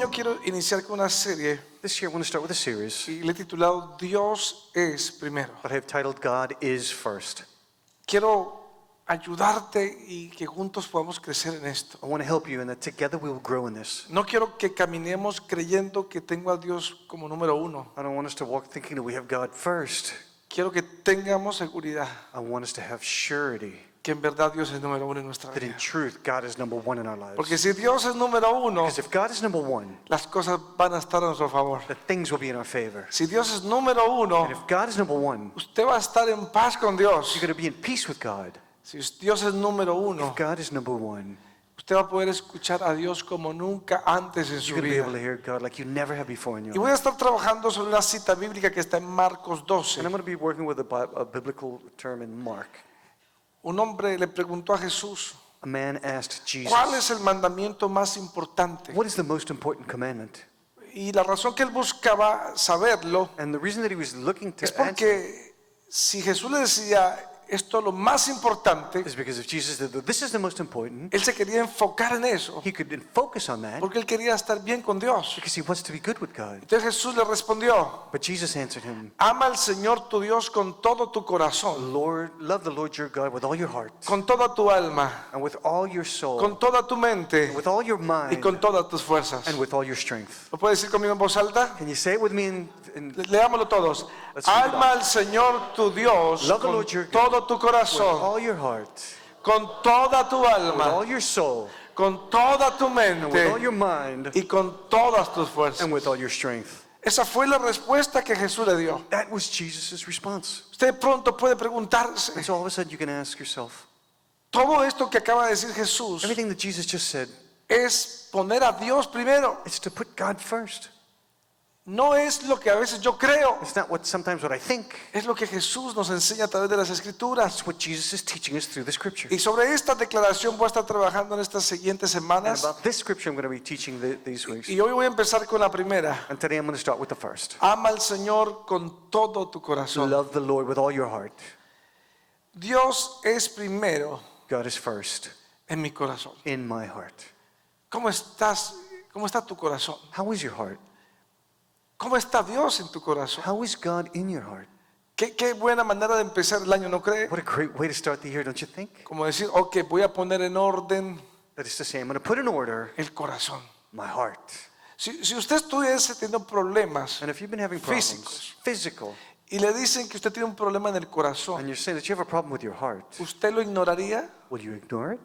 año quiero iniciar con una serie This year I want to start with a series y le he titulado Dios es primero. that I have titled God is First. Quiero ayudarte y que juntos podamos crecer en esto. I want to help you and that together we will grow in this. No quiero que caminemos creyendo que tengo a Dios como número uno. I don't want us to walk thinking that we have God first. Quiero que tengamos seguridad I want us to have surety que en verdad Dios es número uno en nuestra that in vida. truth God is number one in our lives. Porque si Dios es número uno, Because if God is number one, las cosas van a estar a nuestro favor. the things will be in our favor. Si Dios es número uno, And if God is number one, usted va a estar en paz con Dios. you're going to be in peace with God. Si Dios es número uno, If God is number one, usted va a poder escuchar a Dios como nunca antes en su you're going to be able vida. to hear God like you never have before in your Y voy a life. estar trabajando sobre una cita bíblica que está en Marcos 12. And I'm going to be working with a biblical term in Mark. Un hombre le preguntó a Jesús, A man asked ¿cuál Jesus, es el mandamiento más importante? what is the most important commandment? Y la razón que él buscaba saberlo And the reason that he was looking to es answer porque si Jesús le decía esto es lo más importante, is because if Jesus said, this is the most important, él se quería enfocar en eso, he could then focus on that porque él quería estar bien con Dios. because he wants to be good with God. Entonces Jesús le respondió, But Jesus answered him, ama al Señor tu Dios con todo tu corazón, love the Lord your God with all your heart con toda tu alma, and with all your soul, con toda tu mente with all your y mind con todas tus fuerzas. and with all your strength. ¿Lo puede decir conmigo en voz alta? Can you say it with me in Leámoslo todos. Let's read it Ama al Señor tu Dios Love the con Lord your God todo tu with corazón, all your heart, con toda tu with all alma, your soul, con toda tu and with all mente your mind y con todas tus fuerzas. and with all your strength. Esa fue la respuesta que Jesús le dio. That was Jesus' response. Usted pronto puede preguntarse, And so all of a sudden you can ask yourself, todo esto que acaba de decir Jesús everything that Jesus just said, es poner a Dios primero. it's to put God first. No es lo que a veces yo creo, It's not sometimes what I think. es lo que Jesús nos enseña a través de las Escrituras. It's what Jesus is teaching us through the scripture. Y sobre esta declaración voy a estar trabajando en estas siguientes And semanas. about this scripture I'm going to be teaching these weeks. Y hoy voy a empezar con la primera. And today I'm going to start with the first. Ama al Señor con todo tu corazón. Love the Lord with all your heart. Dios es primero God is first en mi corazón. in my heart. ¿Cómo estás? ¿Cómo está tu corazón? How is your heart? ¿Cómo está Dios en tu corazón? How is God in your heart? Qué buena manera de empezar el año, ¿no cree? What a great way to start the year, don't you think? Como decir, ok, voy a poner en orden That is to say, I'm going to put in order el corazón. my heart. Si usted estuviese teniendo problemas And if you've been having problems, Físicos. physical, y le dicen que usted tiene un problema en el and corazón, you're saying that you have a problem with your heart, ¿usted lo ignoraría? will you ignore it?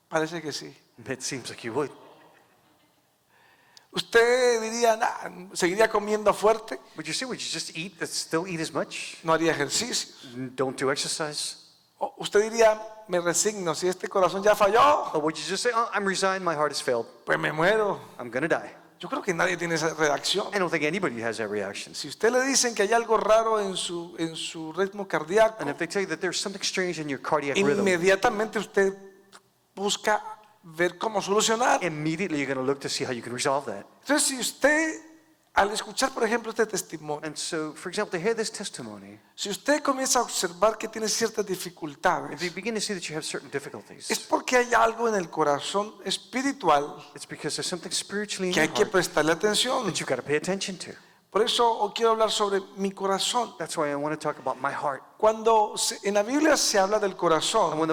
Parece que sí. It seems like you would. ¿Usted diría, nah, seguiría comiendo fuerte? Would you just still eat as much? ¿No haría ejercicio? Don't do exercise? ¿O usted diría, me resigno, si este corazón ya falló, Or would you just say, oh, I'm resigned, my heart has failed, pues me muero? I'm going to die? Yo creo que nadie tiene esa reacción. I don't think anybody has that reaction. Si usted le dicen que hay algo raro en su ritmo cardíaco, And if they tell you that there's something strange in your cardiac rhythm, inmediatamente usted busca ver cómo solucionar. immediately you're going to look to see how you can resolve that. Entonces, si usted, al escuchar, por ejemplo, este testimonio, And so, for example, to hear this testimony, si usted comienza a observar que tiene ciertas if you dificultades, begin to see that you have certain difficulties, es porque hay algo en el corazón espiritual it's because there's something spiritually in que your hay que heart prestarle atención. that you've got to pay attention to. Por eso hoy quiero hablar sobre mi corazón. That's why I want to talk about my heart. Cuando en la Biblia se habla del And corazón, when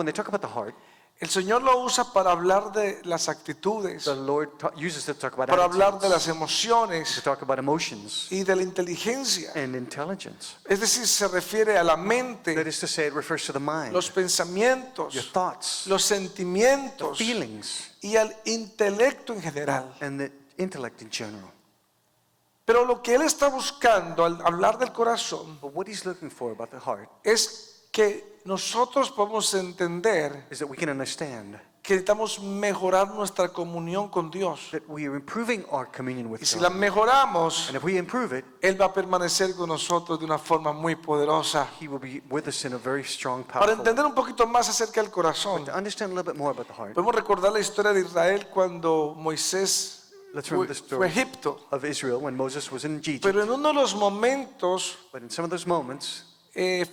they talk about the heart, el Señor lo usa para hablar de las actitudes, the Lord uses it to talk about para hablar de attitudes, las to emociones talk about emotions y de la inteligencia. and intelligence. Es decir, se refiere a la That mente, is to say, it refers to the mind, los pensamientos, your thoughts, los sentimientos feelings, y al intelecto en general. and the intellect in general. Pero lo que él está buscando al hablar del corazón But what he's looking for about the heart es que nosotros podemos entender is that we can understand que necesitamos mejorar nuestra comunión con Dios. that we are improving our communion with Y si la God. mejoramos, And if we improve it, Él va a permanecer con nosotros de una forma muy poderosa. he will be with us in a very strong, Para powerful way. entender un poquito más acerca del corazón, To understand a little bit more about the heart, podemos recordar la historia de Israel cuando Moisés let's fue remember the fue a story Egipto. of Israel when Moses was in Egypt. Pero en uno de los momentos, But in some of those moments,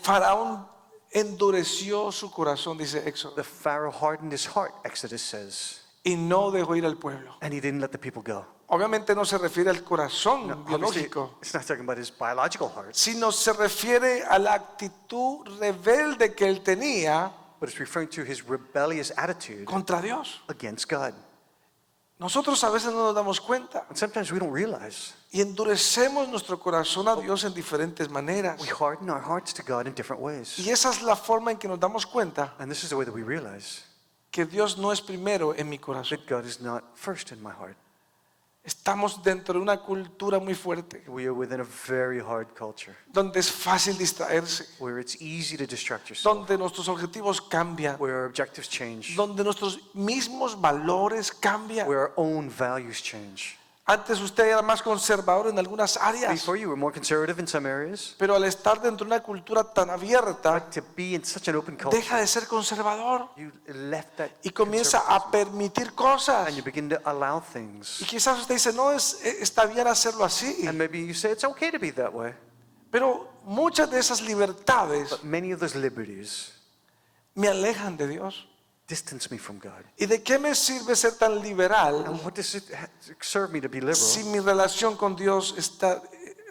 Faraón endureció su corazón, dice Éxodo. the Pharaoh hardened his heart, Exodus says. y no dejó ir al pueblo. and he didn't let the people go. Obviamente no se refiere al corazón No, obviously, biológico, it's not talking about his biological heart, sino se refiere a la actitud rebelde que él tenía but it's referring to his rebellious attitude contra Dios. against God. Nosotros a veces no nos damos cuenta And sometimes we don't realize y endurecemos nuestro corazón a Dios en diferentes maneras. we harden our hearts to God in different ways. Y esa es la forma en que nos damos cuenta And this is the way that we realize que Dios no es primero en mi corazón. that God is not first in my heart. Estamos dentro de una cultura muy fuerte, We are within a very hard culture donde es fácil distraerse, where it's easy to distract yourself, donde nuestros objetivos cambian, where our objectives change, donde nuestros mismos valores cambian. where our own values change. Antes usted era más conservador en algunas áreas, Before you were more conservative in some areas, pero al estar dentro de una cultura tan abierta, but to be in such an open culture, deja de ser conservador you left that y comienza a conservatism, permitir cosas. and you begin to allow Y things. quizás usted dice, no, está bien hacerlo así, And maybe you say it's okay to be that way, pero muchas de esas libertades but many of those liberties me alejan de Dios. distance me from God. ¿Y de qué me sirve ser tan liberal And what does it serve me to be liberal si mi relación con Dios está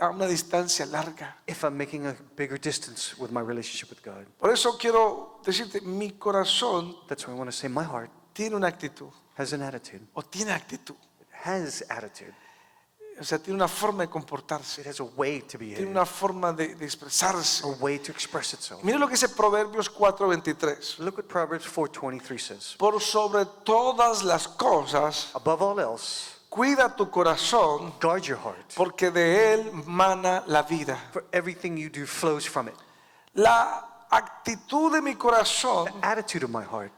a una distancia larga? if I'm making a bigger distance with my relationship with God? Por eso quiero decirte, mi corazón That's why I want to say my heart tiene una actitud, has an attitude. o tiene actitud, It has attitude. o sea, tiene una forma de comportarse, It has a way to tiene behave, una forma de expresarse. a way to express itself. Mire lo que dice Proverbios 4:23. Look what Proverbs 4:23 says. Por sobre todas las cosas, Above all else, cuida tu corazón, guard your heart, porque de él mana la vida. for everything you do flows from it. La actitud de mi corazón, The attitude of my heart,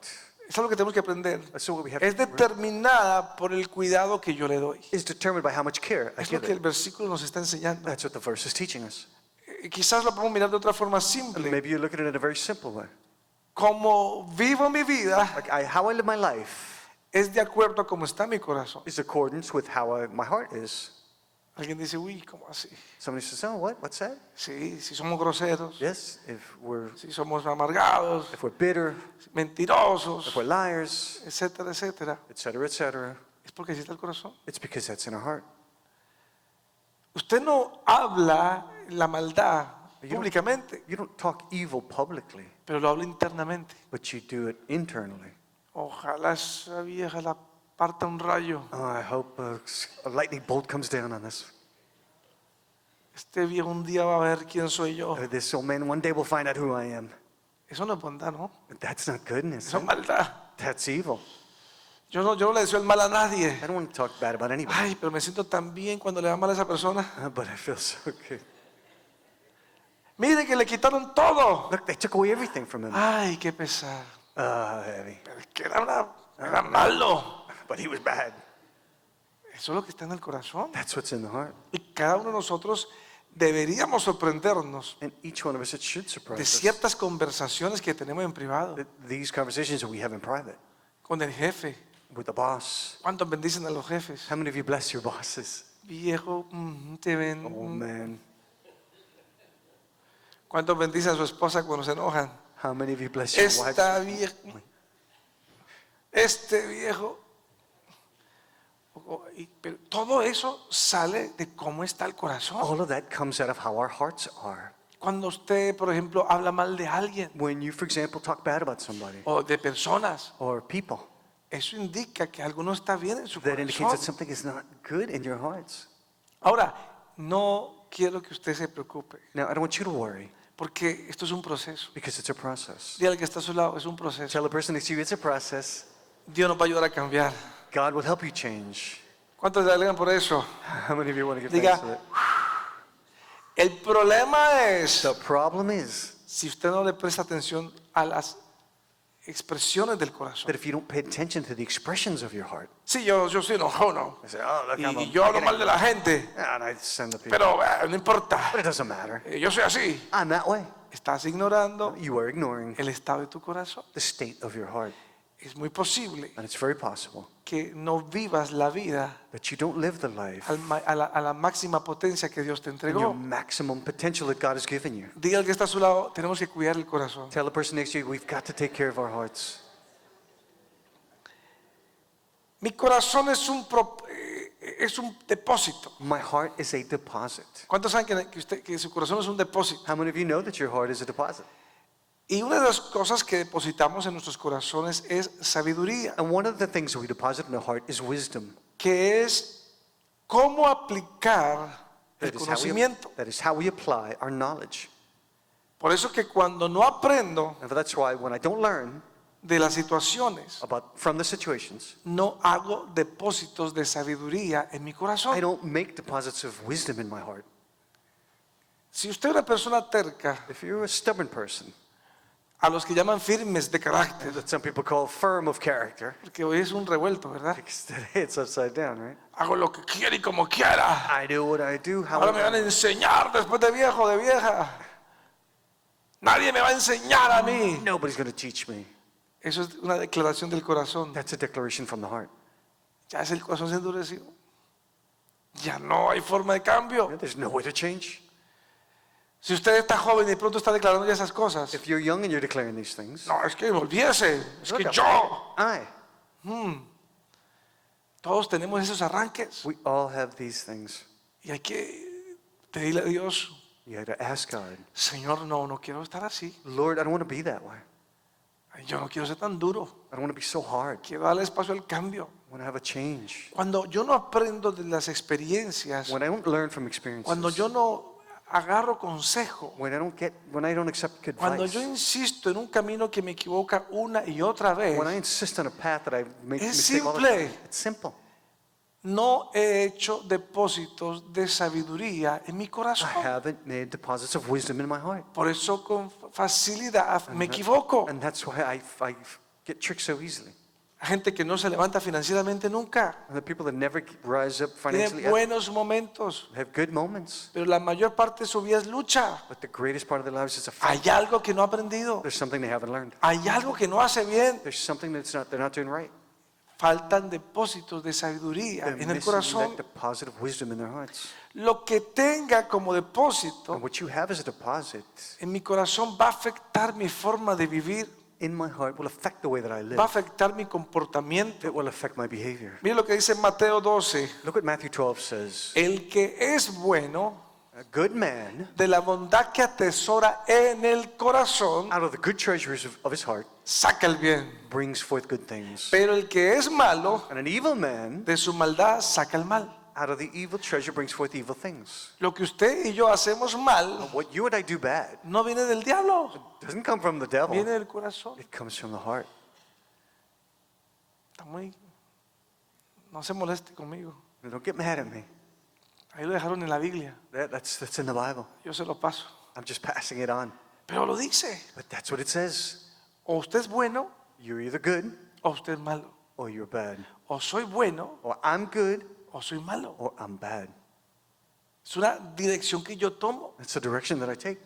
es algo que tenemos que aprender, that's what we have es to determinada por el cuidado que yo le doy. is determined by how much care I Es lo give que el it. versículo nos está enseñando. That's what the verse is teaching us. Quizás lo podemos mirar de otra forma And simple. maybe you look at it in a very simple way. Como vivo mi vida Like how I live my life es de acuerdo a cómo está mi corazón. is accordance with how my heart is. Alguien dice, uy, ¿cómo así? Somebody says, oh, what? What's that? Sí, si somos groseros, Yes, if we're si somos amargados, bitter, mentirosos, if we're liars, etcétera, etcétera, etc., es porque así está el corazón. it's because that's in our heart. Usted no habla la maldad públicamente, You don't talk evil publicly, pero lo habla internamente. but you do it internally. Ojalá esa vieja la parta un rayo. Oh, I hope a lightning bolt comes down on this. Este viejo un día va a ver quién soy yo. This old man one day will find out who I am. Eso no es bondad, ¿no? But that's not goodness. Eso es maldad. That's evil. Yo no le deseo el mal a nadie. I don't want to talk bad about anybody, Ay, pero me siento tan bien cuando le va mal a esa persona. but I feel so good. Mire que le quitaron todo. Look, they took away everything from him. Ay, qué pesar. Heavy. Pero es que era malo. But he was bad. Eso es lo que está en el corazón. That's what's in the heart. Y cada uno de nosotros deberíamos sorprendernos And each one of us, it should de surprise us. ciertas conversaciones que tenemos en privado These conversations that we have in private con el jefe. with the boss. ¿Cuántos bendicen a los jefes? How many of you bless your bosses? Viejo, te ven. Oh, man. ¿Cuántos bendicen a su esposa cuando se enojan? How many of you bless your Esta wives? vieja, este viejo. Pero todo eso sale de cómo está el corazón. All of that comes out of how our hearts are. Cuando usted, por ejemplo, habla mal de alguien When you, for example, talk bad about somebody o de personas, or people, eso indica que algo no está bien en su that indicates that corazón. something is not good in your hearts. Ahora, no quiero que usted se preocupe, Now, I don't want you to worry porque esto es un proceso. because it's a process. Dígale que está a su lado, es un proceso. Tell the person next to you it's a process. Dios nos va a ayudar a cambiar. God will help you change. ¿Cuántos le alegran por eso? How many of you want to give Diga, thanks for that? el problema es The problem is si usted no le presta atención a las expresiones del corazón. that if you don't pay attention to the expressions of your heart, Sí, yo soy enojado I say, oh, look, I'm y yo hablo mal de la gente, and I send the people. pero no importa, But it doesn't matter. yo soy así. I'm that way. Estás ignorando You are ignoring el estado de tu corazón. the state of your heart. Es muy posible And it's very possible que no vivas la vida that you don't live the life a la máxima potencia que Dios te and your entregó. maximum potential that God has given you. Diga al que está a su lado, tenemos que cuidar el corazón. Tell the person next to you, we've got to take care of our hearts. Mi corazón es un depósito. My heart is a deposit. ¿Cuántos saben que su corazón es un depósito? How many of you know that your heart is a deposit? Y una de las cosas que depositamos en nuestros corazones es sabiduría, And one of the things that we deposit in our heart is wisdom. que es cómo aplicar el conocimiento. That is how we apply our knowledge. Por eso que cuando no aprendo And that's why when I don't learn de las situaciones, from the situations, no hago depósitos de sabiduría en mi I corazón. don't make deposits of wisdom in my heart. Si usted es una persona terca, If you're a stubborn person, a los que llaman firmes de carácter, that some people call firm of character, porque hoy es un revuelto, ¿verdad? because today it's upside down, right? Hago lo que quiero y como quiera. I do what I do, how Ahora me van a enseñar después de viejo, de vieja. Nadie me va a enseñar a mí. Nobody's going to teach me. Eso es una declaración del corazón. That's a declaration from the heart. Ya es el corazón se endureció. Ya no hay forma de cambio. There's no way to change. Si usted está joven y de pronto está declarando ya esas cosas, If you're young and you're declaring these things, no, es que me olvídese, es que look, yo. Todos tenemos esos arranques we all have these things. y hay que pedirle a Dios, You have to ask God, Señor, no quiero estar así. Lord, I don't want to be that way. Yo no quiero ser tan duro. I don't want to be so hard. Quiero darle espacio al cambio. I want to have a change. Cuando yo no aprendo de las experiencias, When I don't learn from experiences, cuando yo no agarro consejo, when I don't accept good cuando advice, yo insisto en un camino que me equivoca una y otra vez, when I insist on a path that I make Es mistake all the simple. time, it's simple. no he hecho depósitos de sabiduría en mi I corazón. haven't made deposits of wisdom in my heart. Por eso con facilidad me equivoco. And that's why I get tricked so easily. Hay gente que no se levanta financieramente nunca. And the people that never rise up financially Tiene buenos momentos, have good moments. pero la mayor parte de su vida es lucha. But the greatest part of their lives is a fight. Hay algo que no ha aprendido. There's something they haven't learned. Hay algo que no hace bien. There's something they're not doing right. Faltan depósitos de sabiduría They're en el missing corazón. that deposit of wisdom in their hearts. Lo que tenga como depósito And what you have as a deposit en mi corazón va a afectar mi forma de vivir, in my heart will affect the way that I live. va a afectar mi comportamiento. It will affect my behavior. Mire lo que dice Mateo 12. Look what Matthew 12 says. El que es bueno, A good man, de la bondad que atesora en el corazón, out of the good treasures of his heart, saca el bien. brings forth good things. Pero el que es malo, And an evil man, de su maldad saca el mal. out of the evil treasure, brings forth evil things. Lo que usted y yo hacemos mal What you and I do bad no viene del diablo, doesn't come from the devil. viene del corazón. It comes from the heart. Está muy... No se moleste conmigo. Don't get mad at me. Ahí lo dejaron en la Biblia. That's in the Bible. Yo se lo paso. I'm just passing it on. Pero lo dice. But that's what it says. O usted es bueno You're either good o usted es malo. or you're bad. O soy bueno Or I'm good o soy malo. or I'm bad. Es una dirección que yo tomo. That's the direction that I take.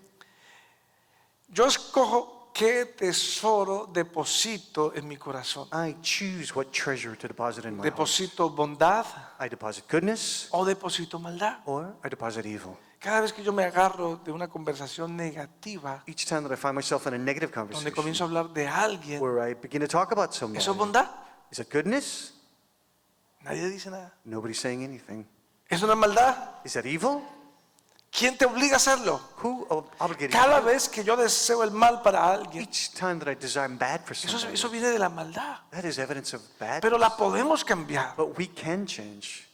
Yo escojo qué tesoro deposito en mi corazón. I choose what treasure to deposit in my heart. Deposito bondad I deposit goodness o deposito maldad. or I deposit evil. Cada vez que yo me agarro de una conversación negativa, Each time that I find myself in a negative donde conversation comienzo a hablar de alguien, where I begin to talk about somebody, ¿eso es bondad? is it goodness? Nadie dice nada. Nobody's saying anything. ¿Es una maldad? Is that evil? ¿Quién te obliga a hacerlo? Who obligated Cada you? vez que yo deseo el mal para alguien, Each time that I desire bad for eso somebody, viene de la maldad. that is evidence of bad. Pero la podemos cambiar But we can change,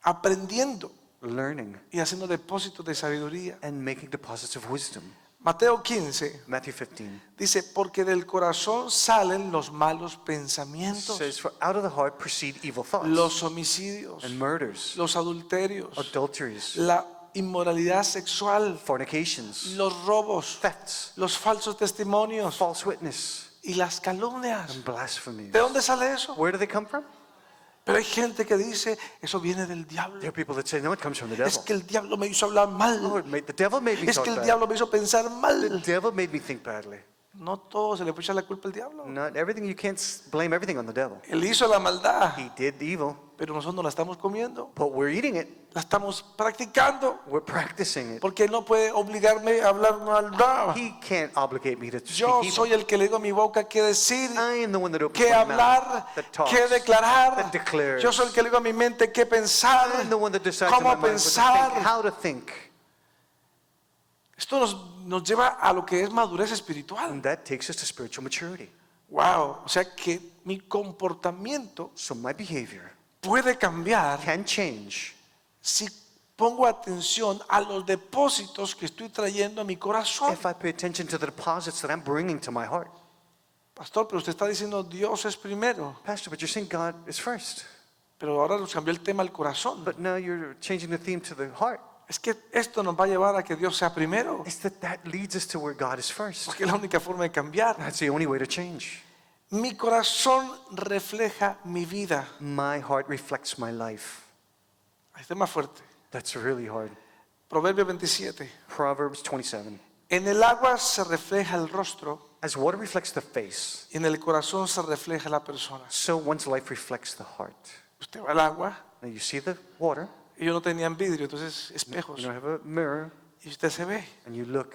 aprendiendo learning y haciendo depósitos de sabiduría. and making deposits of wisdom. Mateo 15 Matthew 15 dice, porque del corazón salen los malos pensamientos, says, "For out of the heart proceed evil thoughts los homicidios, and murders, los adulterios, adulteries, la inmoralidad sexual, fornications, los robos, thefts, los falsos testimonios false witness, y las calumnias. and blasphemies." ¿De dónde sale eso? Where do they come from? Pero hay gente que dice, eso viene del diablo. There are people that say, "No, it comes from the Es devil." que el diablo me hizo hablar Oh, mal. the devil made me Es talk que el bad. diablo me hizo pensar The mal. devil made me think badly. No todo se le puede echar la culpa al diablo. Not everything. You can't blame everything on the devil. Él hizo la maldad, He did evil, pero nosotros no la estamos comiendo, but we're eating it. la estamos practicando, We're practicing it. porque Él no puede obligarme a hablar maldad. He can't obligate me to Yo speak evil. soy el que le digo a mi boca qué decir, I am the one that opens qué my hablar, mouth, that talks, qué declarar. that declares. Yo soy el que le digo a mi mente qué pensar, I am the one that decides in my cómo mind what to pensar. think, how to think. Esto nos lleva a lo que es madurez espiritual. And that takes us to spiritual maturity. Wow, o sea que mi comportamiento So my behavior puede cambiar can change si pongo atención a los depósitos que estoy trayendo a mi corazón. if I pay attention to the deposits that I'm bringing to my heart. Pastor, pero usted está diciendo Dios es primero, Pastor, but you're saying God is first. pero ahora nos cambió el tema al corazón. But now you're changing the theme to the heart. Es que esto nos va a llevar a que Dios sea primero, It's that leads us to where God is first. porque es la única forma de cambiar. That's the only way to change. Mi corazón refleja mi vida. My heart reflects my life. Ahí está más fuerte. That's really hard. Proverbio 27. Proverbs 27. En el agua se refleja el rostro As water reflects the face, y en el corazón se refleja la persona. so one's life reflects the heart. Usted va al agua, Now you see the water, ellos no tenían vidrio, entonces espejos, you have a mirror, y usted se ve. and you look.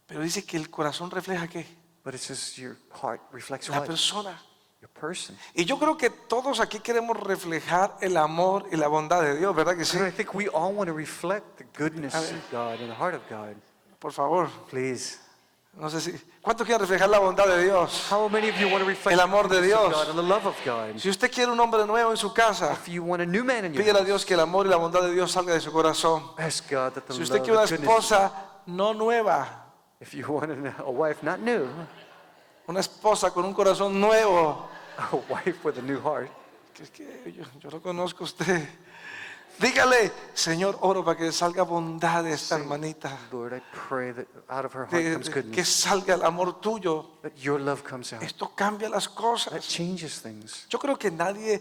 Pero dice que el corazón refleja ¿qué? But it says your heart reflects La what? persona. Your person. Y yo creo que todos aquí queremos reflejar el amor y la bondad de Dios, ¿verdad que sí? And I think we all want to reflect the goodness A of ver. God and the heart of God. Por favor, Please. no sé si. ¿Cuántos quieren reflejar la bondad de Dios? How many of you want to reflect El amor de the goodness of Dios. God and the love of God? Si usted quiere un hombre nuevo en su casa, If you want a new man in your pídele a house, Dios que el amor y la bondad de Dios salga de su corazón. ask God that the Si love, usted quiere una the goodness, esposa no nueva, if you want a wife not new, una esposa con un corazón nuevo, a wife with a new heart, que es que yo lo conozco a usted. Dígale, Señor, oro para que salga bondad de esta hermanita, Lord, I pray that out of her heart comes que goodness, salga el amor tuyo. that your love comes out. Esto cambia las That cosas. changes things. Yo creo que nadie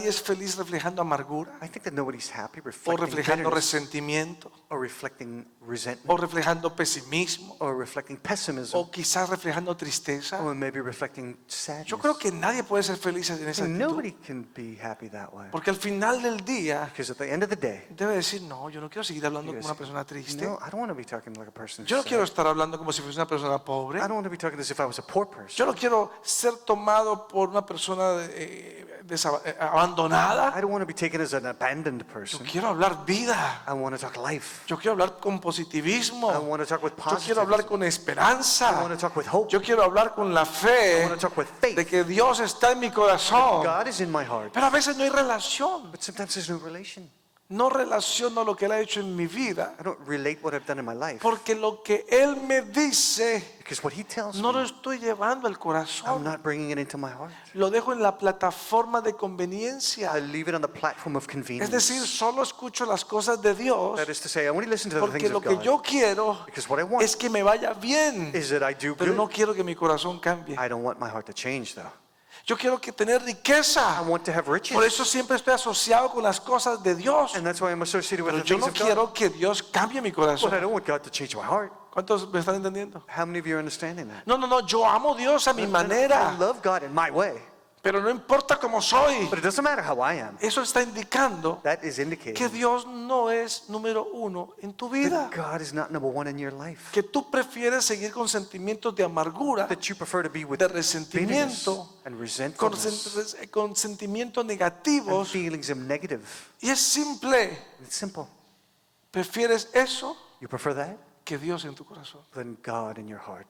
es feliz reflejando amargura I think that nobody's happy o reflecting reflejando bitterness, resentimiento or reflecting resentment, o reflejando pesimismo or reflecting pessimism, o quizás reflejando tristeza. or maybe reflecting sadness. Yo creo que nadie puede ser feliz en esa And actitud, nobody can be happy that way. porque al final del día Because at the end of the day, debe decir, no, yo no quiero seguir hablando you como gotta una persona say, triste. no, I don't want to be talking like a person who's Yo no sad. quiero estar hablando como si fuese una persona pobre. I don't want to be talking as if I was a poor person. Yo no quiero ser tomado por una persona abandonada. I don't want to be taken as an abandoned Yo person. quiero hablar vida. I want to talk life. Yo quiero hablar con positivismo. I want to talk with Yo quiero hablar positivism. con I esperanza. want to talk with hope. Yo quiero hablar con la I fe want to talk with faith. de que Dios está en mi corazón. God is in my heart. Pero a veces no hay relación. But sometimes there's no relation. No relaciono lo que Él ha hecho en mi vida. I don't relate what I've done in my life. Porque lo que Él me dice Because what he tells no lo me, estoy llevando al I'm corazón. not bringing it into my heart. Lo dejo en la plataforma de conveniencia. I leave it on the platform of Es convenience. decir, solo escucho las cosas de Dios That is to say, I only listen to the porque things lo of que God. yo quiero Because what I want es que me vaya bien. is that I do Pero no good. quiero que mi corazón cambie. I don't want my heart to change though. Yo quiero que tener I riqueza. want to have riches. Por eso siempre estoy asociado con las cosas de Dios. And that's why I'm associated with Pero the yo things no of God. quiero que Dios cambie mi But I corazón. don't want God to change my heart. ¿Cuántos me están entendiendo? How many of you are understanding that? No, yo amo a Dios a mi I manera, love God in my way. pero no importa cómo soy. But it doesn't matter how I am. Eso está indicando That is que indicating Dios no es número uno en tu vida. that God is not number one in your life. Que tú prefieres seguir con sentimientos de amargura, That you prefer to be with de bitterness resentimiento, and con, resentfulness con sentimientos and negativos. feelings of negative. Y es simple. It's simple. ¿Prefieres eso You prefer that que Dios en tu corazón? than God in your heart.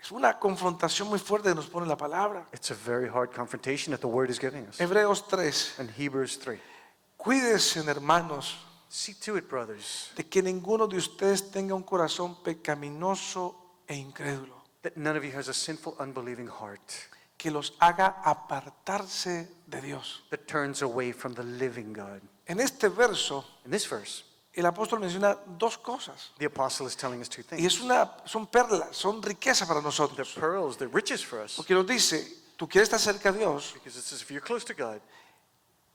Es una confrontación muy fuerte que nos pone la palabra. It's a very hard confrontation that the word is giving us. Hebreos 3. In Hebrews 3. Cuídense, hermanos, See to it, brothers, de que ninguno de ustedes tenga un corazón pecaminoso e incrédulo, that none of you has a sinful, unbelieving heart que los haga apartarse de Dios. that turns away from the living God. En este verso, In this verse, el apóstol menciona dos cosas. the apostle is telling us two Y things. son perlas, son riqueza para They're nosotros. pearls, they're riches for us. Porque nos dice, tú quieres estar cerca de Dios, Because it says if you're close to God,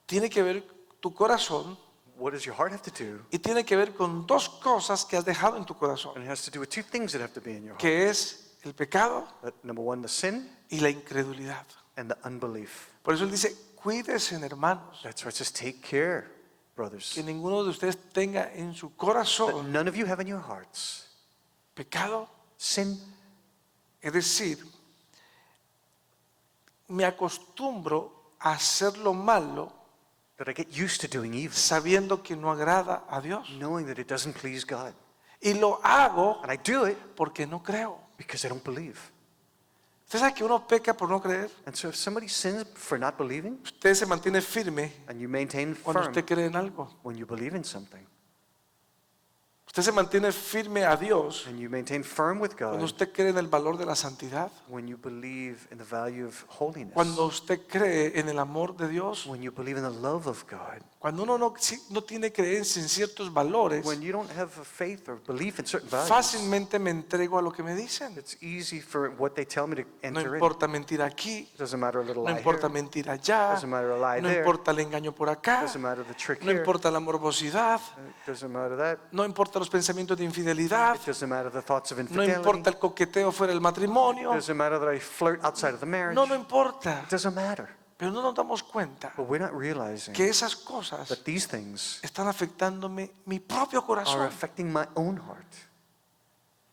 tiene que ver tu corazón what does your heart have to do? y tiene que ver con dos cosas que has dejado en tu corazón, And it has to do with two things that have to be in your heart. que es el pecado Number one, the sin, y la incredulidad. and the unbelief. Por eso él dice, cuídense, hermanos, That's why it says, take care, brothers. que ninguno de ustedes tenga en su That corazón none of you have in your hearts pecado. sin. Es decir, me acostumbro a hacer lo malo That I get used to doing evil, sabiendo que no agrada a Dios. knowing that it doesn't please God. Y lo hago And I do it porque no creo. because I don't believe. ¿Usted sabe que uno peca por no creer? And so if somebody sins for not believing, Usted se mantiene firme and you maintain cuando firm usted cree en algo. when you believe in something, Usted se mantiene firme a Dios and you maintain firm with cuando God usted cree en el valor de la santidad. when you believe in the value of holiness, Cuando usted cree en el amor de Dios. when you believe in the love of God, Cuando uno no tiene creencia en ciertos valores, when you don't have a faith or belief in certain values, fácilmente me entrego a lo que me dicen. it's easy for what they tell me to No enter in. importa mentir aquí, It doesn't matter a little no lie importa here, mentir allá, doesn't matter a lie no there, importa el engaño por acá, doesn't matter the trick no here, importa la morbosidad, doesn't matter that, no importa los pensamientos de infidelidad, it doesn't matter the thoughts of no infidelity, importa el coqueteo fuera del matrimonio, doesn't matter that I flirt outside of the marriage, no importa. it doesn't matter. Pero no nos damos cuenta But we're not realizing que esas cosas that these things están afectándome mi propio are corazón. affecting my own heart.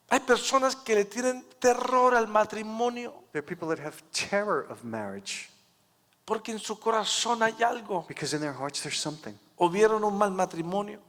Hay personas que le tienen terror al matrimonio There are people that have terror of marriage porque en su corazón hay algo. because in their hearts there's something. O vieron un mal matrimonio,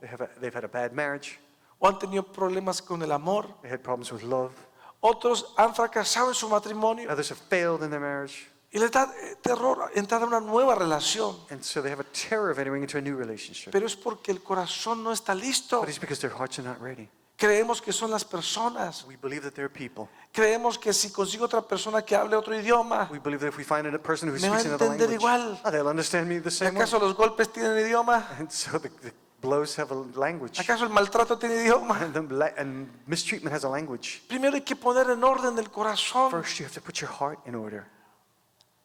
They've had a bad marriage, o han tenido problemas con el amor. they had problems with love, Otros han fracasado en su matrimonio others have failed in their marriage, y les da terror entrar a una nueva relación. and so they have a terror of entering into a new relationship. Pero es porque el corazón no está listo. But it's because their hearts are not ready. Creemos que son las personas. We believe that there are people. Creemos que si consigo otra persona que hable otro idioma, We believe that if we find a person who me va a speaks another entender language, igual. they'll understand me the same way. ¿Acaso los golpes tienen idioma? And so the blows have a language, ¿Acaso el maltrato tiene idioma? and mistreatment has a language. Primero hay que poner en orden el corazón. First, you have to put your heart in order.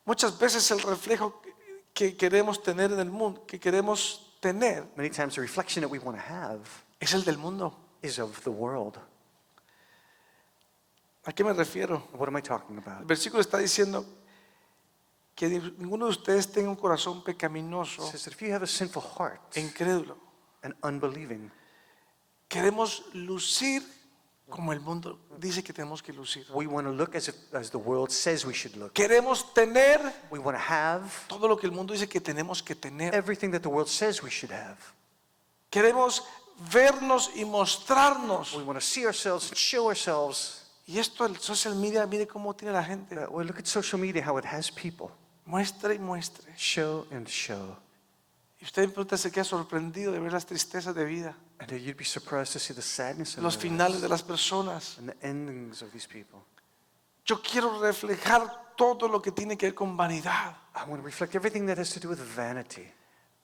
Muchas veces el reflejo que queremos tener en el mundo, que queremos tener, Many times the reflection that we want to have es el del mundo. is of the world. ¿A qué me refiero? What am I talking El about? versículo está diciendo que ninguno de ustedes tenga un corazón It pecaminoso says that if you have a sinful heart e incrédulo. and unbelieving, Queremos lucir como el mundo dice que tenemos que lucir. we want to look as the world says we should look. Queremos tener We want to have todo lo que el mundo dice que tenemos que tener. everything that the world says we should have. Queremos vernos y mostrarnos. We want to see ourselves and show ourselves. Y esto el social media, mire cómo tiene la gente. Well, look at social media, how it has people. Muestre y muestre. Show and show. Y usted pronto se queda sorprendido de ver las tristezas de vida, And you'd be surprised to see the sadness in los their finales lives de las personas. and the endings of these people. Yo quiero reflejar todo lo que tiene que ver con vanidad, I want to reflect everything that has to do with vanity,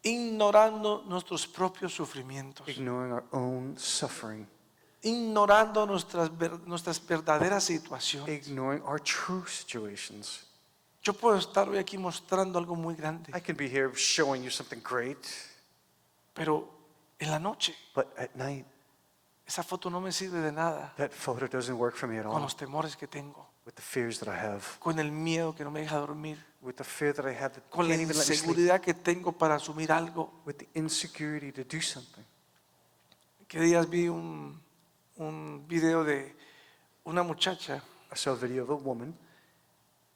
ignorando nuestros propios sufrimientos, ignoring our own suffering, ignorando nuestras verdaderas situaciones. ignoring our true situations. Yo puedo estar hoy aquí mostrando algo muy grande, I can be here showing you something great, pero en la noche but at night, esa foto no me sirve de nada that photo doesn't work for me at con all. los temores que tengo, With the fears that I have, con el miedo que no me deja dormir, with the fear that I have that con la can't even let me sleep, inseguridad que tengo para asumir algo. with the insecurity to do something. Que días vi un video de una muchacha I saw a video of a woman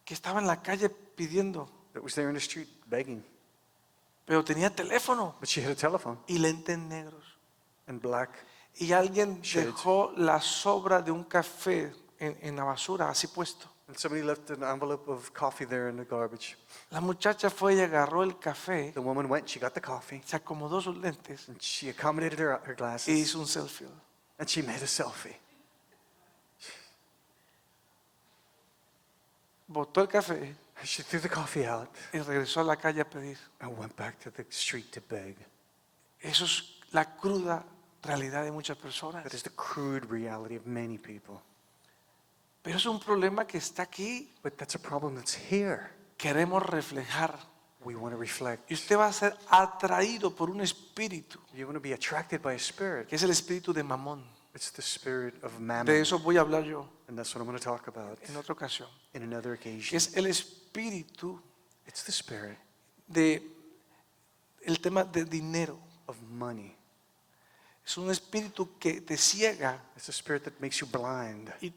que estaba en la calle pidiendo, that was there in the street begging, pero tenía teléfono but she had a telephone y lentes negros. and black. Y alguien Shades. dejó la sobra de un café en la basura, así puesto. And somebody left an envelope of coffee there in the garbage. La muchacha fue y agarró el café, The woman went, she got the coffee, se acomodó sus lentes and she accommodated her y glasses, hizo un selfie. and she made a selfie. Botó el café She threw the coffee out y regresó a la calle a pedir. and went back to the street to beg. Eso es la cruda realidad de muchas personas. That is the crude reality of many people. Pero es un problema que está aquí. But that's a problem that's here. Queremos reflejar. We want to reflect. Y usted va a ser atraído por un espíritu, You want to be attracted by a spirit. que es el espíritu de Mamón. It's the spirit of De mammon. eso voy a hablar yo And that's what I'm going to talk about en otra ocasión. in another Que occasion. es el espíritu It's the spirit de el tema de dinero. of money. Es un espíritu que te ciega It's a spirit that makes you blind. y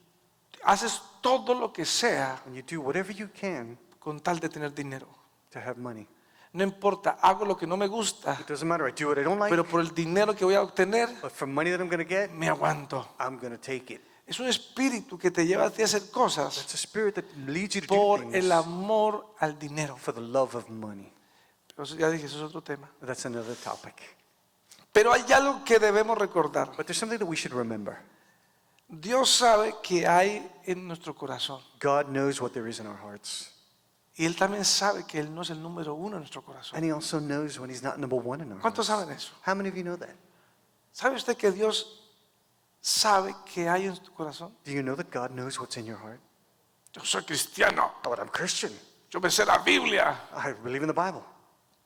haces todo lo que sea And you do whatever you can con tal de tener dinero. to have money. No importa, hago lo que no me gusta, It doesn't matter. I do what I don't like, pero por el dinero que voy a obtener, but for money that I'm going to get, me aguanto. I'm going to take it. Es un espíritu que te lleva a ti a hacer cosas It's a spirit that leads you to do por things el amor al dinero. for the love of money. Pero eso ya dije, eso es otro tema. But that's another topic. Pero hay algo que debemos recordar. But there's something that we should remember. Dios sabe que hay en nuestro corazón. God knows what there is in our hearts. Y Él también sabe que Él no es el número uno en nuestro corazón. And He also knows when He's not number one in our ¿Cuántos hearts. saben eso? How many of you know that? ¿Sabe usted que Dios sabe que hay en tu corazón? Do you know that God knows what's in your heart? Yo soy cristiano, But I'm Christian. yo me sé la Biblia. I believe in the Bible.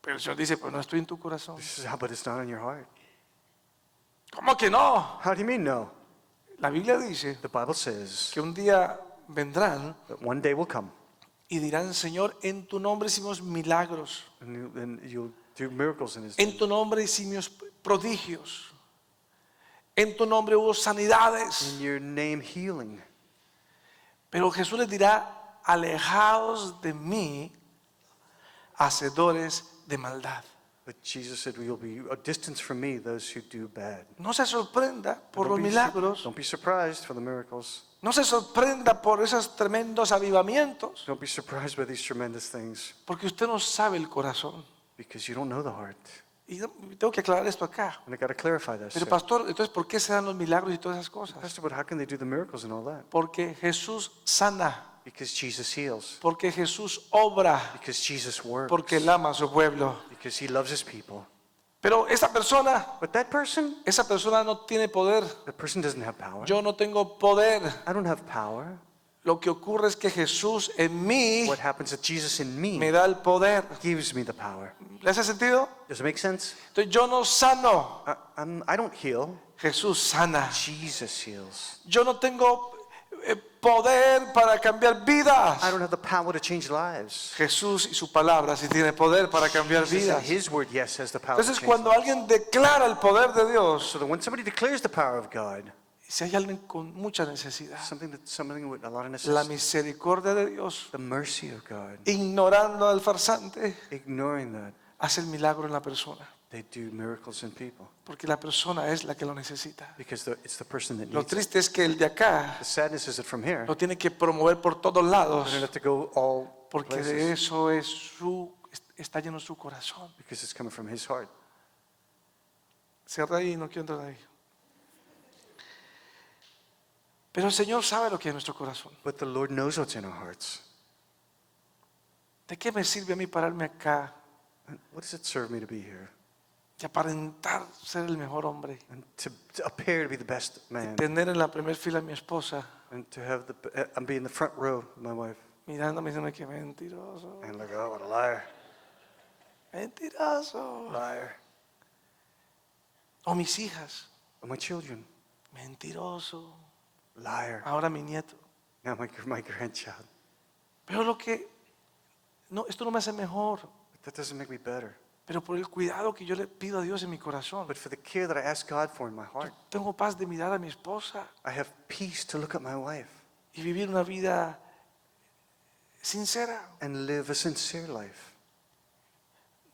Pero el Señor dice, pues no estoy en tu corazón. But it's not in your heart. ¿Cómo que no? How do you mean no? La Biblia dice The Bible says que un día vendrán that one day will come y dirán, Señor, en tu nombre hicimos milagros, and you'll do miracles in His en name. tu nombre hicimos prodigios, en tu nombre hubo sanidades. In your name healing. Pero Jesús les dirá, alejados de mí, hacedores de maldad. But Jesus said, you'll be a distance from me, those who do bad. No se sorprenda por los Don't be milagros, Don't be surprised for the miracles. no se sorprenda por esos tremendos avivamientos, Don't be surprised by these tremendous things porque usted no sabe el corazón. because you don't know the heart. Y tengo que aclarar esto acá. And I got to clarify this. Pero pastor, entonces, ¿por qué se dan los milagros y todas esas cosas? Pastor, but how can they do the miracles and all that? Porque Jesús sana, Because Jesus heals. porque Jesús obra, Because Jesus works. porque Él ama a su pueblo. Because He loves His people. Pero esa persona no tiene poder. that person doesn't have power. Yo no tengo poder. I don't have power. Lo que ocurre es que Jesús en mí What happens that Jesus in me me da el poder. gives me the power. ¿Le hace sentido? Does it make sense? Entonces yo no sano, I don't heal. Jesús sana. Jesus heals. Yo no tengo poder para cambiar vidas. I don't have the power to change lives. Jesús y su palabra sí tiene poder para cambiar Jesus and vidas. His word, yes, has the power to Entonces change cuando lives. alguien declara el poder de Dios, So that when somebody declares the power of God, si hay alguien con mucha necesidad, something with a lot of la necessity, misericordia de Dios, the mercy of God, ignorando al farsante, ignoring that, hace el milagro en la persona. they do miracles in people Porque la persona es la que lo necesita. because it's the person that Lo needs it. triste es que el de acá The sadness is that from here, lo tiene que promover por todos we're lados, going to have to go all porque de places eso está lleno su corazón. because it's coming from His heart. Cierra ahí, no quiero entrar ahí. Pero el Señor sabe lo que hay en nuestro corazón. But the Lord knows what's in our hearts. ¿De qué me sirve a mí pararme acá And what does it serve me to be here? y aparentar ser el mejor hombre? And to appear to be the best man Tener en la primera fila a mi esposa and to have and be in the front row with my wife mirándome diciendo que mentiroso, and like, oh, what a liar, mentiroso. liar. O mis hijas, Oh, my children, mentiroso. liar. Ahora mi nieto. Now my grandchild. Pero esto no me hace mejor, But that doesn't make me better. pero por el cuidado que yo le pido a Dios en mi corazón, But for the care that I ask God for in my heart, tengo paz de mirar a mi esposa I have peace to look at my wife y vivir una vida sincera. and live a sincere life.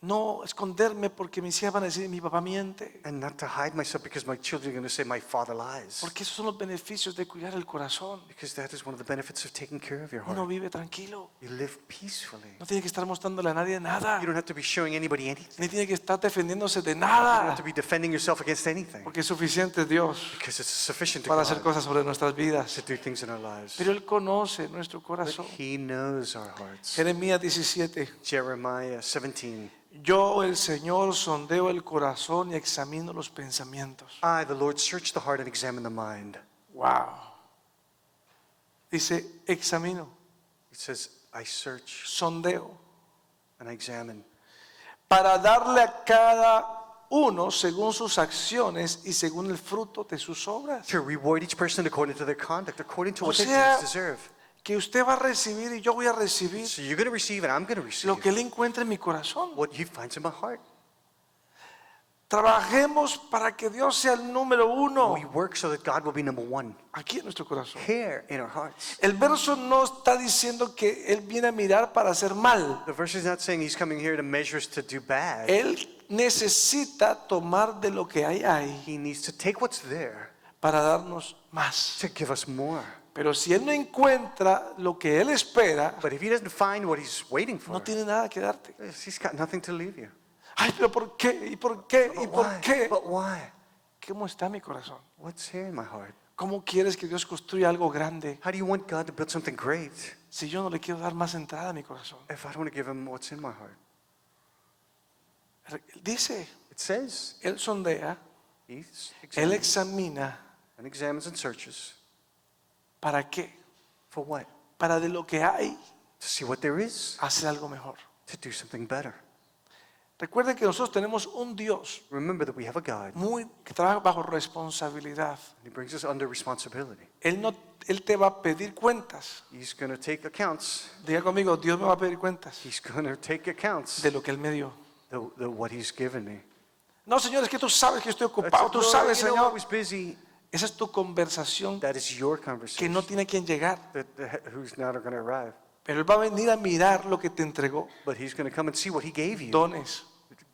No esconderme porque mis hijas van a decir mi papá miente. And not to hide myself because my children are going to say my father lies. Porque esos son los beneficios de cuidar el corazón. Because that is one of the benefits of taking care of your Uno heart. vive tranquilo. You live peacefully. No tiene que estar mostrándole a nadie nada. You don't have to be showing anybody anything. Ni tiene que estar defendiéndose de You don't have nada. to be defending yourself against anything. Porque es suficiente Dios Because it's sufficient to para hacer God cosas sobre nuestras vidas. to do things in our lives. Pero Él conoce nuestro But corazón. He knows our hearts. Jeremías 17. Jeremiah 17. Yo, el Señor, sondeo el corazón y examino los pensamientos. I, the Lord, search the heart and examine the mind. Wow. Dice, examino, It says, I search sondeo, and I examine para darle a cada uno según sus acciones y según el fruto de sus obras. to reward each person according to their conduct, according to O what their sea, deeds deserve. que usted va a recibir y yo voy a recibir So you're going to receive and I'm going to receive lo que Él encuentra en mi corazón. what He finds in my heart. Trabajemos para que Dios sea el número uno We work so that God will be number one aquí en nuestro corazón. here in our hearts. El verso no está diciendo que Él viene a mirar para hacer mal. The verse is not saying He's coming here to measure us to do bad. Él necesita tomar de lo que hay ahí He needs to take what's there para darnos más. to give us more. Pero si Él no encuentra lo que Él espera, But if He doesn't find what He's waiting for, no tiene nada que darte. He's got nothing to leave you. Ay, pero ¿por qué? ¿Y por qué? ¿Y But por why? qué? But why? ¿Cómo está mi corazón? What's here in my heart? ¿Cómo quieres que Dios construya algo grande How do you want God to build something great si yo no le quiero dar más entrada a mi corazón? if I don't want to give Him what's in my heart? Él dice, It says Él sondea, He Él examines examina. and examines and searches. ¿Para qué? For what? Para de lo que hay, To see what there is, hacer algo mejor. to do something better. Recuerden que nosotros tenemos un Dios Remember that we have a God, que trabaja bajo responsabilidad. and He brings us under responsibility. Él te va a pedir cuentas. He's going to take accounts. Diga conmigo, Dios me va a pedir cuentas He's going to take accounts de lo que Él me dio. what He's given me. No, Señor, es que tú sabes que estoy That's ocupado. it, Tú Lord, sabes, you know what, I Señor. was busy. Esa es tu conversación That is your que conversation. no tiene quien llegar. Who's not going to arrive. Pero Él va a venir a mirar lo que te entregó. But He's going to come and see what He gave you. Dones,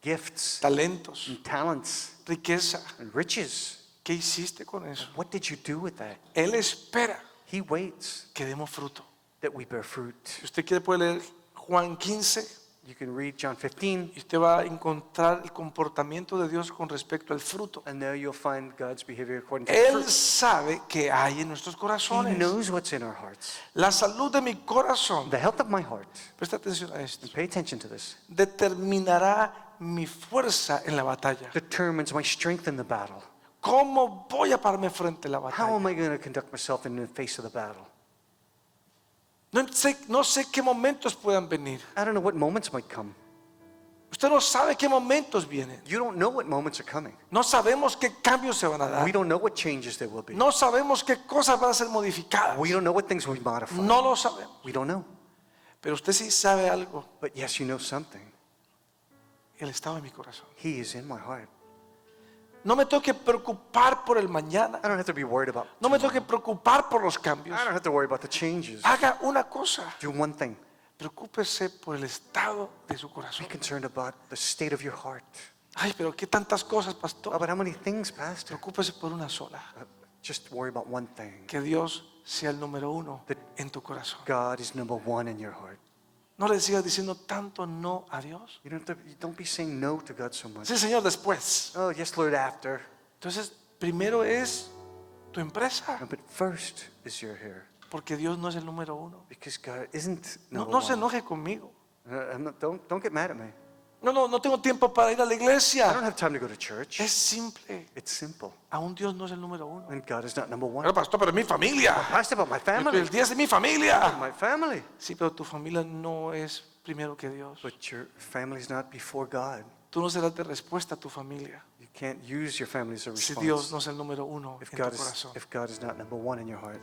Gifts, talentos, and talents, riqueza. and riches. ¿Qué hiciste con eso? What did you do with that? Él espera He waits que demos fruto. that we bear fruit. Si usted quiere puede leer Juan 15 You can read John 15, y usted va a encontrar el comportamiento de Dios con respecto al fruto. and there you'll find God's behavior according to Él the fruit. sabe que hay en nuestros He corazones. knows what's in our hearts. La salud de mi corazón, The health of my heart, presta atención a esto, and pay attention to this, determinará mi fuerza en la batalla. determines my strength in the battle. ¿Cómo voy a pararme frente a la How batalla? am I going to conduct myself in the face of the battle? No sé qué momentos puedan venir. I don't know what moments might come. Usted no sabe qué momentos vienen. You don't know what moments are coming. No sabemos qué cambios se van a dar. We don't know what changes there will be. No sabemos qué cosas van a ser modificadas. We don't know what things will be modified. No lo sabemos. We don't know. Pero usted sí sabe algo. But yes, you know something. El estado de mi corazón. He is in my heart. No me tengo que preocupar por el mañana. I don't have to be worried about No me tengo tomorrow. que preocupar por los cambios. I don't have to worry about the changes. Haga una cosa. Do one thing. Preocúpese por el estado de su corazón. Be concerned about the state of your heart. Ay, pero qué tantas cosas, Oh, pastor. but how many things, Pastor? Preocúpese por una sola. Just worry about one thing. Que Dios sea el número uno en tu corazón. God is number one in your heart. No le sigas diciendo tanto no a Dios. You don't be saying no to God so much. Sí, Señor, después. Oh, yes, Lord, after. Entonces, primero es tu empresa. No, but first is your here. Porque Dios no es el número uno. Because God isn't No, number no se one. enoje conmigo. Don't get mad at me. No tengo tiempo para ir a la I don't iglesia. have time to go to church. Es simple. It's simple. Aún Dios no es el número uno. And God is not number one. Pero pastor, pero es mi familia. Pastor, but my family. El día es de mi familia. My family. Sí, pero tu familia no es primero que Dios. But your family is not before God. Tú no serás de respuesta a tu familia You can't use your family as a si response Dios no es el número uno if en tu God corazón. is not number one in your heart.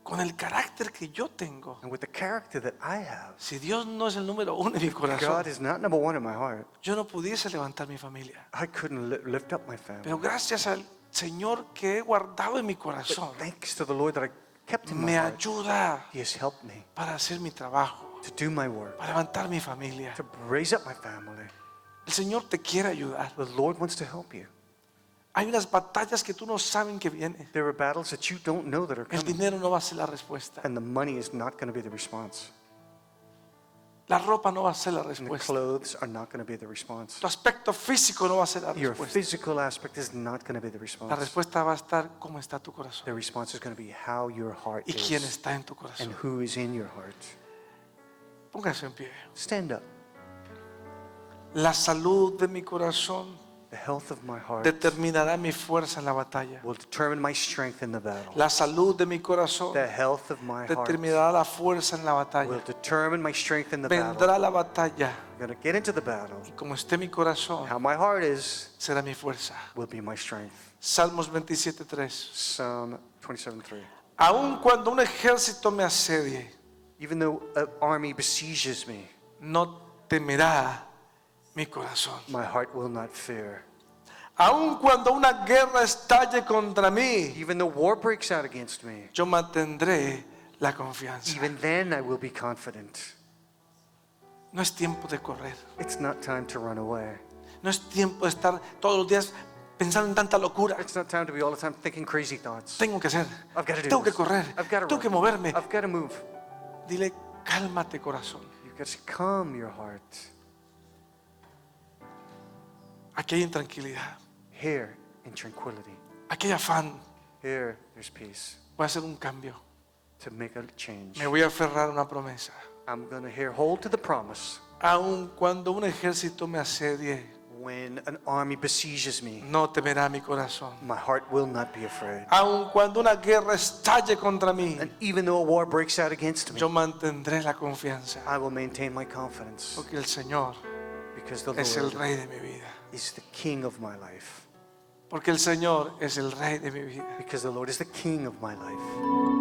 Con el carácter que yo tengo, And with the character that I have, si Dios no es el número uno en mi God corazón, is not number one in my heart. yo no pudiese levantar mi familia. I couldn't lift up my family. Pero gracias al Señor que he guardado en mi corazón, But thanks to the Lord that I kept in my me heart, ayuda He has helped me para hacer mi trabajo, to do my work, para levantar mi familia. to raise up my family. El Señor te quiere ayudar. The Lord wants to help you. Hay unas batallas que tú no sabes que vienen. There are battles that you don't know that are El coming, dinero no va a ser la respuesta. and the money is not going to be the response. La ropa no va a ser la And the respuesta. clothes are not going to be the response. Tu aspecto físico no va a ser la Your respuesta. physical aspect is not going to be the La response. respuesta va a estar cómo está tu The corazón response is going to be how your heart y quién is está en tu and corazón. who is in your heart. Póngase en pie. Stand up. La salud de mi corazón The health of my heart determinará mi fuerza en la batalla. will determine my strength in the battle. La salud de mi corazón The health of my heart determinará la fuerza en la will batalla. determine my strength in the battle. Vendrá la batalla I'm going to get into the battle. y como esté mi corazón, How my heart is será mi fuerza. will be my strength. Salmos 27:3. Psalm 27:3. Aun cuando un ejército me asedie, Even though an army besieges me, no temerá mi corazón. my heart will not fear. Aun cuando una guerra estalle contra mí, Even though war breaks out against me, yo mantendré la confianza. even then I will be confident. No es tiempo de correr. It's not time to run away. No es tiempo de estar todos los días pensando en tanta locura. It's not time to be all the time thinking crazy thoughts. Tengo que hacer. I've got to do Tengo que this. correr. I've got to Tengo que run. moverme. I've got to move. Dile, cálmate, corazón. You've got to calm your heart. Aquí hay intranquilidad. Here in tranquility. Aquí hay afán. Here there's peace. Voy a hacer un cambio. To make a change. Me voy a aferrar a una promesa. I'm going to hold to the promise. Aun cuando un ejército me asedie, When an army besieges me, no temerá mi corazón. my heart will not be afraid. Aun cuando una guerra estalle contra mí, And even though a war breaks out against me, yo mantendré la confianza. I will maintain my confidence. Porque el Señor Because the es el Lord rey de mi vida. is the king of my life. Porque el Señor es el rey de mi vida. Because the Lord is the king of my life.